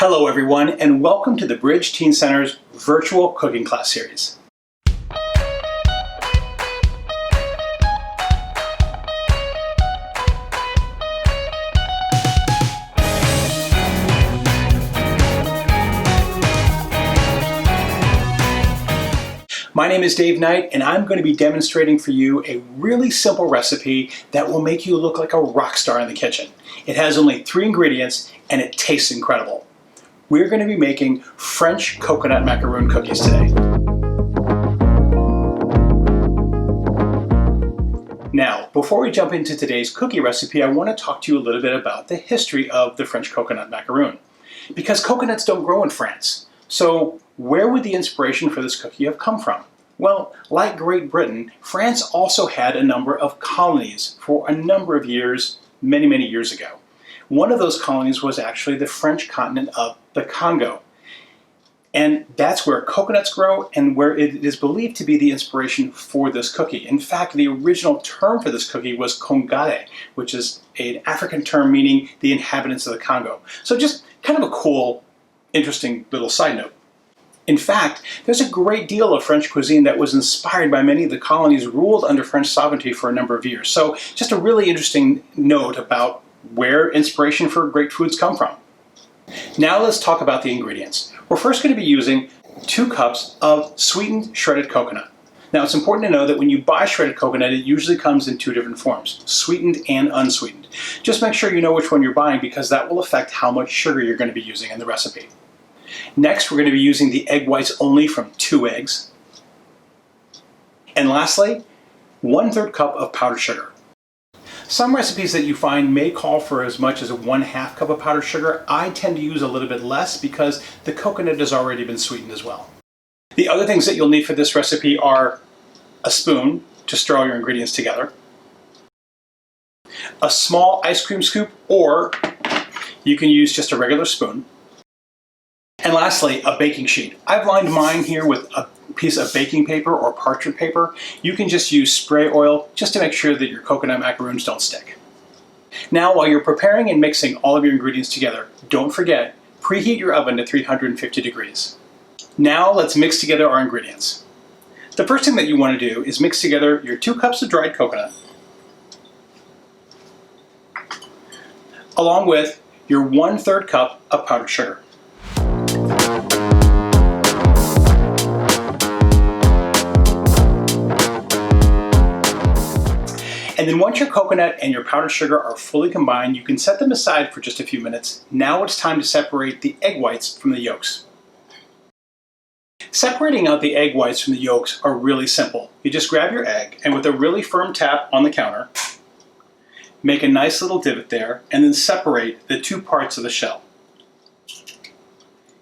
Hello everyone, and welcome to the Bridge Teen Center's virtual cooking class series. My name is Dave Knight, and I'm going to be demonstrating for you a really simple recipe that will make you look like a rock star in the kitchen. It has only 3 ingredients, and it tastes incredible. We're going to be making French coconut macaroon cookies today. Now, before we jump into today's cookie recipe, I want to talk to you a little bit about the history of the French coconut macaroon. Because coconuts don't grow in France. So where would the inspiration for this cookie have come from? Well, like Great Britain, France also had a number of colonies for a number of years, many years ago. One of those colonies was actually the French continent of the Congo. And that's where coconuts grow and where it is believed to be the inspiration for this cookie. In fact, the original term for this cookie was Congolais, which is an African term meaning the inhabitants of the Congo. So just kind of a cool, interesting little side note. In fact, there's a great deal of French cuisine that was inspired by many of the colonies ruled under French sovereignty for a number of years. So just a really interesting note about where inspiration for great foods come from. Now let's talk about the ingredients. We're first going to be using 2 cups of sweetened shredded coconut. Now it's important to know that when you buy shredded coconut, it usually comes in 2 different forms, sweetened and unsweetened. Just make sure you know which one you're buying because that will affect how much sugar you're going to be using in the recipe. Next, we're going to be using the egg whites only from 2 eggs. And lastly, 1/3 cup of powdered sugar. Some recipes that you find may call for as much as 1/2 cup of powdered sugar. I tend to use a little bit less because the coconut has already been sweetened as well. The other things that you'll need for this recipe are a spoon to stir all your ingredients together, a small ice cream scoop, or you can use just a regular spoon, and lastly, a baking sheet. I've lined mine here with a piece of baking paper or parchment paper. You can just use spray oil just to make sure that your coconut macaroons don't stick. Now, while you're preparing and mixing all of your ingredients together, don't forget, preheat your oven to 350 degrees. Now let's mix together our ingredients. The first thing that you want to do is mix together your 2 cups of dried coconut along with your 1/3 cup of powdered sugar. And then once your coconut and your powdered sugar are fully combined, you can set them aside for just a few minutes. Now it's time to separate the egg whites from the yolks. Separating out the egg whites from the yolks are really simple. You just grab your egg and with a really firm tap on the counter, make a nice little divot there and then separate the 2 parts of the shell.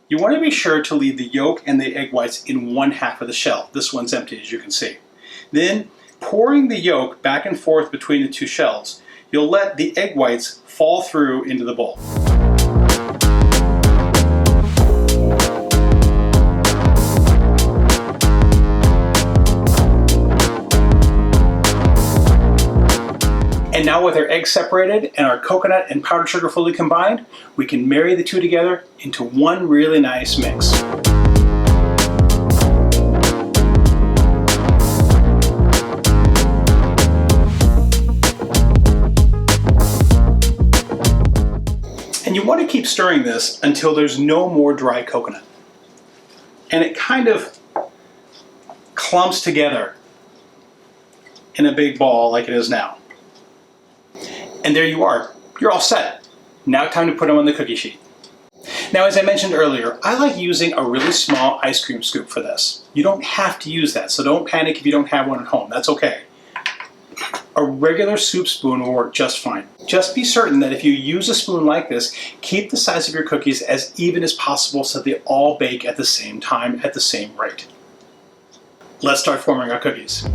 You want to be sure to leave the yolk and the egg whites in 1/2 of the shell. This one's empty, as you can see. Then, pouring the yolk back and forth between the 2 shells, you'll let the egg whites fall through into the bowl. And now with our eggs separated and our coconut and powdered sugar fully combined, we can marry the 2 together into one really nice mix. And you want to keep stirring this until there's no more dry coconut. And it kind of clumps together in a big ball like it is now. And there you are. You're all set. Now time to put them on the cookie sheet. Now, as I mentioned earlier, I like using a really small ice cream scoop for this. You don't have to use that, so don't panic if you don't have one at home. That's okay. A regular soup spoon will work just fine. Just be certain that if you use a spoon like this, keep the size of your cookies as even as possible so they all bake at the same time at the same rate. Let's start forming our cookies.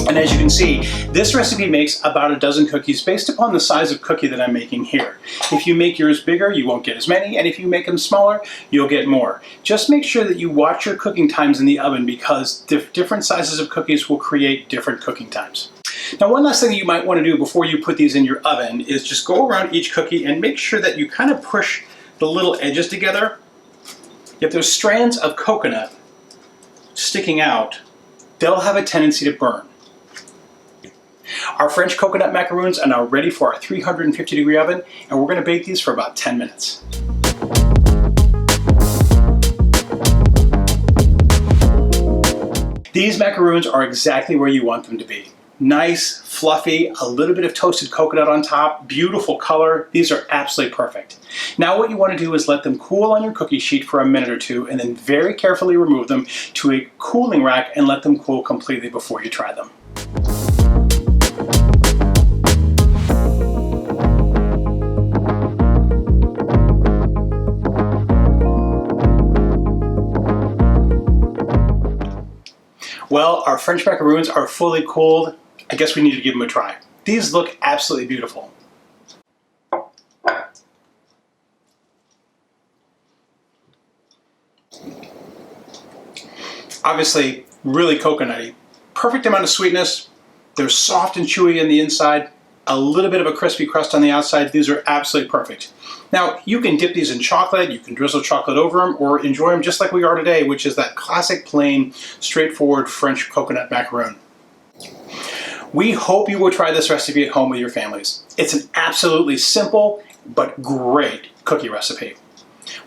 And as you can see, This recipe makes about a dozen cookies based upon the size of cookie that I'm making here. If you make yours bigger, you won't get as many, and if you make them smaller, you'll get more. Just make sure that you watch your cooking times in the oven because different sizes of cookies will create different cooking times. Now, one last thing you might want to do before you put these in your oven is just go around each cookie and make sure that you kind of push the little edges together. If there's strands of coconut sticking out, they'll have a tendency to burn. Our French coconut macaroons are now ready for our 350-degree oven, and we're going to bake these for about 10 minutes. These macaroons are exactly where you want them to be. Nice, fluffy, a little bit of toasted coconut on top, beautiful color. These are absolutely perfect. Now what you want to do is let them cool on your cookie sheet for a minute or two and then very carefully remove them to a cooling rack and let them cool completely before you try them. Well, our French macaroons are fully cooled. I guess we need to give them a try. These look absolutely beautiful. Obviously, really coconutty. Perfect amount of sweetness. They're soft and chewy on the inside. A little bit of a crispy crust on the outside. These are absolutely perfect. Now, you can dip these in chocolate, you can drizzle chocolate over them, or enjoy them just like we are today, which is that classic, plain, straightforward French coconut macaroon. We hope you will try this recipe at home with your families. It's an absolutely simple but great cookie recipe.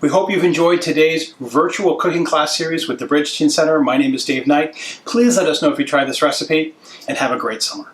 We hope you've enjoyed today's virtual cooking class series with the Bridge Teen Center. My name is Dave Knight. Please let us know if you tried this recipe, and have a great summer.